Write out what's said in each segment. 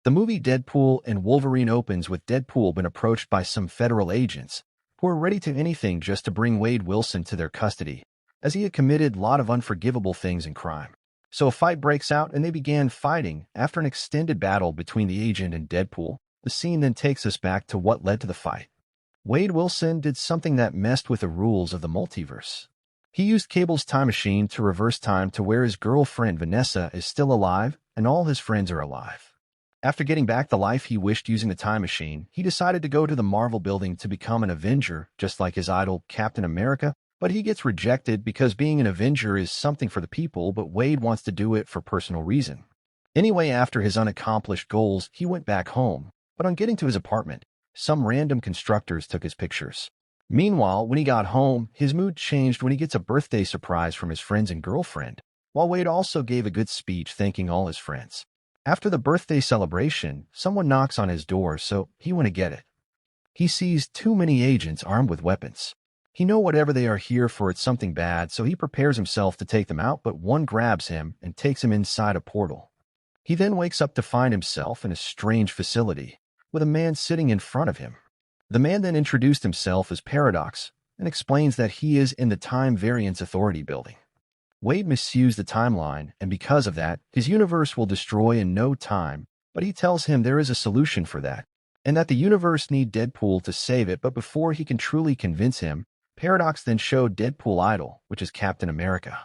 The movie Deadpool and Wolverine opens with Deadpool being approached by some federal agents who are ready to anything just to bring Wade Wilson to their custody, as he had committed a lot of unforgivable things in crime. So a fight breaks out and they began fighting. After an extended battle between the agent and Deadpool, the scene then takes us back to what led to the fight. Wade Wilson did something that messed with the rules of the multiverse. He used Cable's time machine to reverse time to where his girlfriend Vanessa is still alive and all his friends are alive. After getting back the life he wished using the time machine, he decided to go to the Marvel building to become an Avenger, just like his idol Captain America, but he gets rejected because being an Avenger is something for the people, but Wade wants to do it for personal reason. Anyway, after his unaccomplished goals, he went back home, but on getting to his apartment, some random constructors took his pictures. Meanwhile, when he got home, his mood changed when he gets a birthday surprise from his friends and girlfriend, while Wade also gave a good speech thanking all his friends. After the birthday celebration, someone knocks on his door, so he went to get it. He sees too many agents armed with weapons. He knows whatever they are here for, it's something bad, so he prepares himself to take them out, but one grabs him and takes him inside a portal. He then wakes up to find himself in a strange facility, with a man sitting in front of him. The man then introduced himself as Paradox and explains that he is in the Time Variance Authority building. Wade misused the timeline, and because of that, his universe will destroy in no time, but he tells him there is a solution for that, and that the universe need Deadpool to save it, but before he can truly convince him, Paradox then showed Deadpool idol, which is Captain America.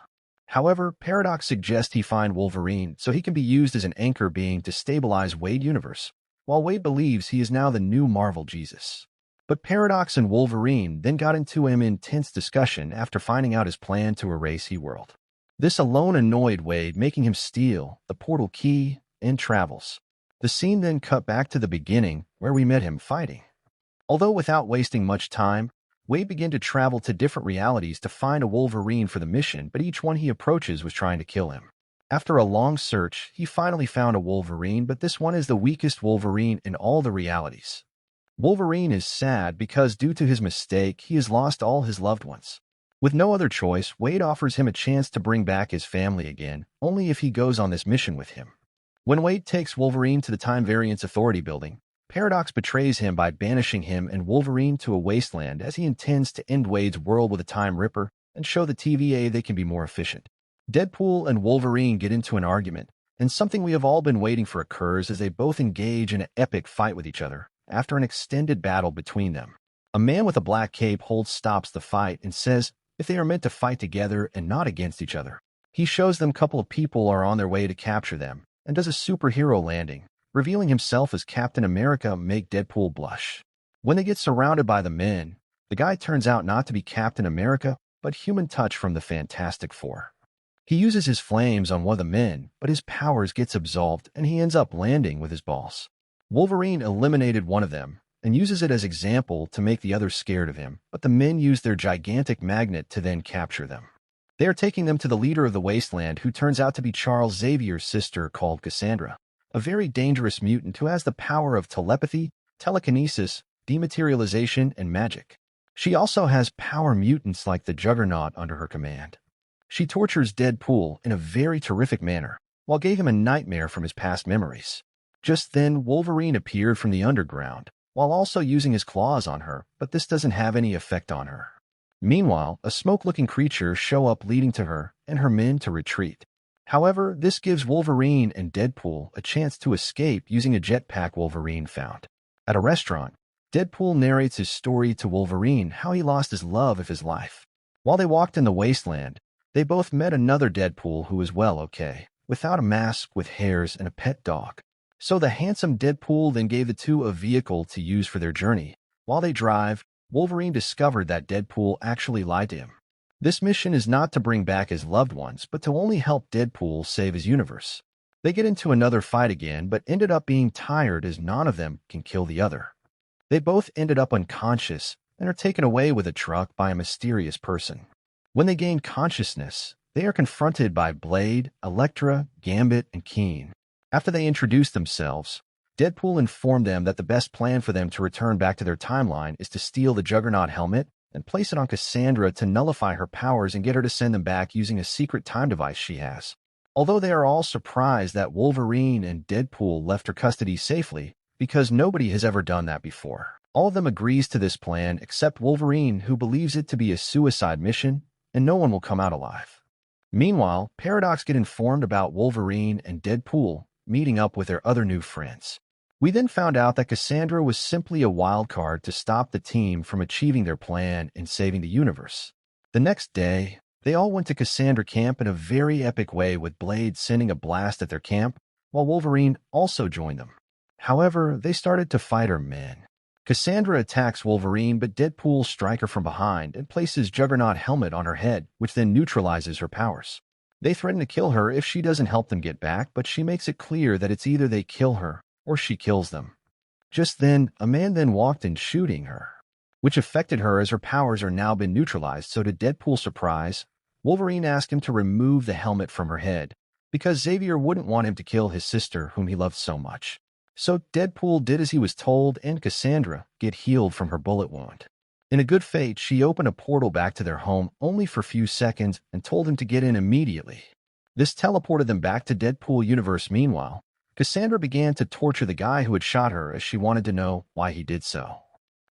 However, Paradox suggests he find Wolverine so he can be used as an anchor being to stabilize Wade's universe, while Wade believes he is now the new Marvel Jesus. But Paradox and Wolverine then got into an intense discussion after finding out his plan to erase E-World. This alone annoyed Wade, making him steal the portal key and travels. The scene then cut back to the beginning, where we met him fighting. Although without wasting much time, Wade began to travel to different realities to find a Wolverine for the mission, but each one he approaches was trying to kill him. After a long search, he finally found a Wolverine, but this one is the weakest Wolverine in all the realities. Wolverine is sad because due to his mistake, he has lost all his loved ones. With no other choice, Wade offers him a chance to bring back his family again, only if he goes on this mission with him. When Wade takes Wolverine to the Time Variance Authority building, Paradox betrays him by banishing him and Wolverine to a wasteland as he intends to end Wade's world with a Time Ripper and show the TVA they can be more efficient. Deadpool and Wolverine get into an argument, and something we have all been waiting for occurs as they both engage in an epic fight with each other after an extended battle between them. A man with a black cape stops the fight and says if they are meant to fight together and not against each other. He shows them a couple of people are on their way to capture them and does a superhero landing, revealing himself as Captain America, make Deadpool blush. When they get surrounded by the men, the guy turns out not to be Captain America, but Human Touch from the Fantastic Four. He uses his flames on one of the men, but his powers gets absolved and he ends up landing with his balls. Wolverine eliminated one of them and uses it as example to make the others scared of him, but the men use their gigantic magnet to then capture them. They are taking them to the leader of the wasteland, who turns out to be Charles Xavier's sister called Cassandra, a very dangerous mutant who has the power of telepathy, telekinesis, dematerialization, and magic. She also has power mutants like the Juggernaut under her command. She tortures Deadpool in a very terrific manner, while gave him a nightmare from his past memories. Just then, Wolverine appeared from the underground, while also using his claws on her, but this doesn't have any effect on her. Meanwhile, a smoke-looking creature show up, leading to her and her men to retreat. However, this gives Wolverine and Deadpool a chance to escape using a jetpack Wolverine found. At a restaurant, Deadpool narrates his story to Wolverine, how he lost his love of his life. While they walked in the wasteland, they both met another Deadpool who was okay, without a mask, with hairs and a pet dog. So the handsome Deadpool then gave the two a vehicle to use for their journey. While they drive, Wolverine discovered that Deadpool actually lied to him. This mission is not to bring back his loved ones, but to only help Deadpool save his universe. They get into another fight again, but ended up being tired as none of them can kill the other. They both ended up unconscious and are taken away with a truck by a mysterious person. When they gain consciousness, they are confronted by Blade, Elektra, Gambit, and Keen. After they introduce themselves, Deadpool informed them that the best plan for them to return back to their timeline is to steal the Juggernaut helmet and place it on Cassandra to nullify her powers and get her to send them back using a secret time device she has. Although they are all surprised that Wolverine and Deadpool left her custody safely, because nobody has ever done that before. All of them agrees to this plan except Wolverine, who believes it to be a suicide mission, and no one will come out alive. Meanwhile, Paradox get informed about Wolverine and Deadpool meeting up with their other new friends. We then found out that Cassandra was simply a wild card to stop the team from achieving their plan and saving the universe. The next day, they all went to Cassandra camp in a very epic way, with Blade sending a blast at their camp, while Wolverine also joined them. However, they started to fight her men. Cassandra attacks Wolverine, but Deadpool strikes her from behind and places Juggernaut helmet on her head, which then neutralizes her powers. They threaten to kill her if she doesn't help them get back, but she makes it clear that it's either they kill her or she kills them. Just then, a man then walked in shooting her, which affected her as her powers are now been neutralized. So to Deadpool's surprise, Wolverine asked him to remove the helmet from her head, because Xavier wouldn't want him to kill his sister whom he loved so much. So Deadpool did as he was told, and Cassandra get healed from her bullet wound. In a good fate, she opened a portal back to their home only for a few seconds and told him to get in immediately. This teleported them back to Deadpool universe. Meanwhile, Cassandra began to torture the guy who had shot her, as she wanted to know why he did so.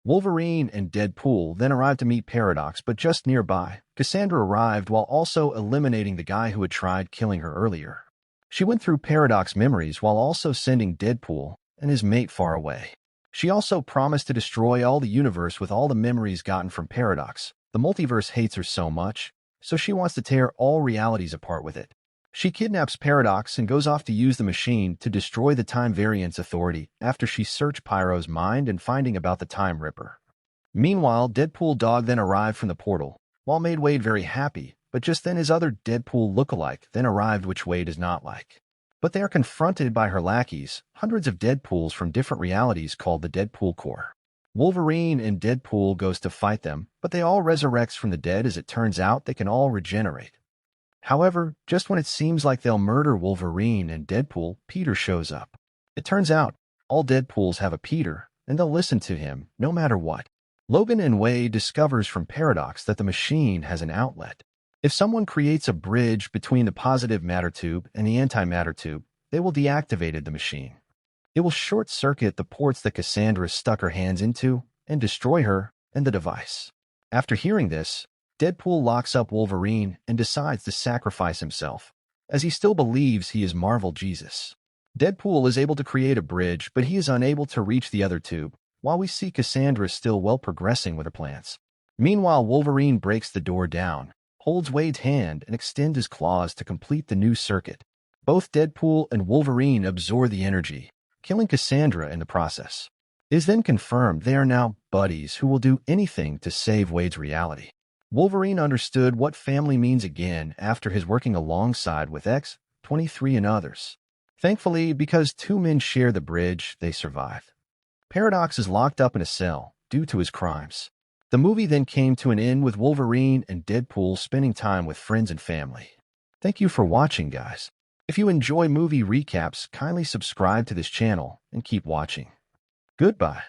Wolverine and Deadpool then arrived to meet Paradox, but just nearby, Cassandra arrived while also eliminating the guy who had tried killing her earlier. She went through Paradox's memories while also sending Deadpool and his mate far away. She also promised to destroy all the universe with all the memories gotten from Paradox. The multiverse hates her so much, so she wants to tear all realities apart with it. She kidnaps Paradox and goes off to use the machine to destroy the Time Variance Authority after she searched Pyro's mind and finding about the Time Ripper. Meanwhile, Deadpool Dog then arrived from the portal, while made Wade very happy, but just then his other Deadpool lookalike then arrived, which Wade is not like. But they are confronted by her lackeys, hundreds of Deadpools from different realities called the Deadpool Corps. Wolverine and Deadpool goes to fight them, but they all resurrects from the dead. As it turns out, they can all regenerate. However, just when it seems like they'll murder Wolverine and Deadpool, Peter shows up. It turns out, all Deadpools have a Peter, and they'll listen to him no matter what. Logan and Wade discovers from Paradox that the machine has an outlet. If someone creates a bridge between the positive matter tube and the antimatter tube, they will deactivate the machine. It will short-circuit the ports that Cassandra stuck her hands into and destroy her and the device. After hearing this, Deadpool locks up Wolverine and decides to sacrifice himself, as he still believes he is Marvel Jesus. Deadpool is able to create a bridge, but he is unable to reach the other tube, while we see Cassandra still well progressing with her plans. Meanwhile, Wolverine breaks the door down, holds Wade's hand, and extends his claws to complete the new circuit. Both Deadpool and Wolverine absorb the energy, killing Cassandra in the process. It is then confirmed they are now buddies who will do anything to save Wade's reality. Wolverine understood what family means again after his working alongside with X-23 and others. Thankfully, because two men share the bridge, they survive. Paradox is locked up in a cell due to his crimes. The movie then came to an end with Wolverine and Deadpool spending time with friends and family. Thank you for watching, guys. If you enjoy movie recaps, kindly subscribe to this channel and keep watching. Goodbye.